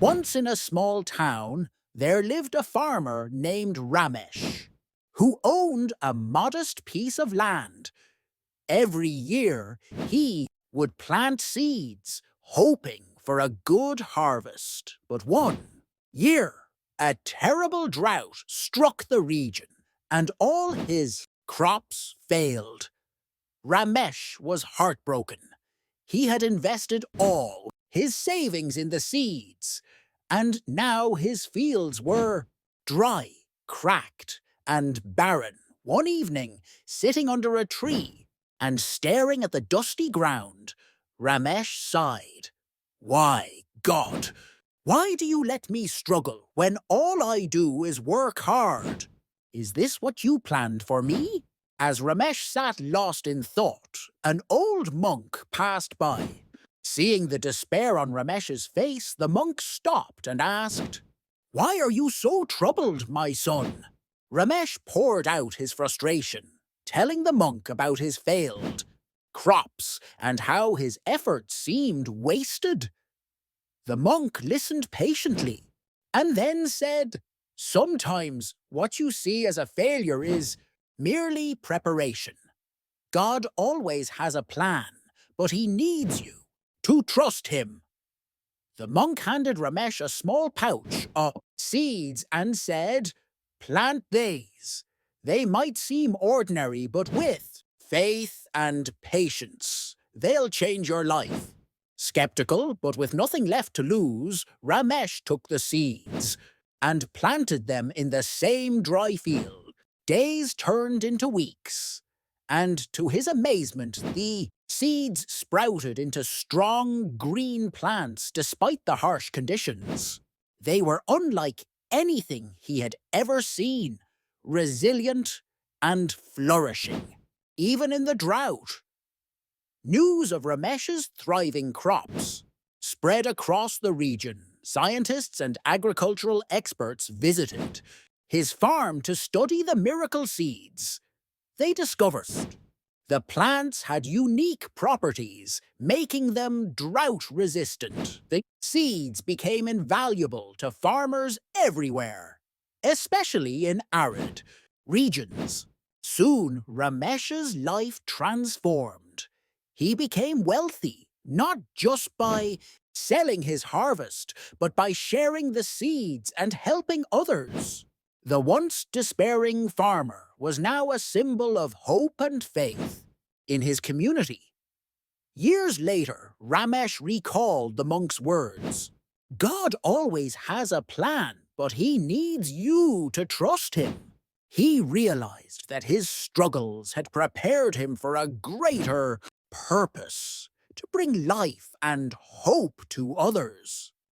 Once in a small town, there lived a farmer named Ramesh, who owned a modest piece of land. Every year, he would plant seeds, hoping for a good harvest. But one year, a terrible drought struck the region, and all his crops failed. Ramesh was heartbroken. He had invested all his savings in the seeds, and now his fields were dry, cracked, and barren. One evening, sitting under a tree and staring at the dusty ground, Ramesh sighed. Why, God, why do you let me struggle when all I do is work hard? Is this what you planned for me? As Ramesh sat lost in thought, an old monk passed by. Seeing the despair on Ramesh's face, the monk stopped and asked, "Why are you so troubled, my son?" Ramesh poured out his frustration, telling the monk about his failed crops and how his efforts seemed wasted. The monk listened patiently and then said, "Sometimes what you see as a failure is merely preparation. God always has a plan, but he needs you to trust him." The monk handed Ramesh a small pouch of seeds and said, "Plant these. They might seem ordinary, but with faith and patience, they'll change your life." Skeptical, but with nothing left to lose, Ramesh took the seeds and planted them in the same dry field. Days turned into weeks, and to his amazement, the seeds sprouted into strong green plants despite the harsh conditions. They were unlike anything he had ever seen, resilient and flourishing, even in the drought. News of Ramesh's thriving crops spread across the region. Scientists and agricultural experts visited his farm to study the miracle seeds. They discovered the plants had unique properties, making them drought-resistant. The seeds became invaluable to farmers everywhere, especially in arid regions. Soon, Ramesh's life transformed. He became wealthy, not just by selling his harvest, but by sharing the seeds and helping others. The once despairing farmer was now a symbol of hope and faith in his community. Years later, Ramesh recalled the monk's words. God always has a plan, but he needs you to trust him. He realized that his struggles had prepared him for a greater purpose, to bring life and hope to others.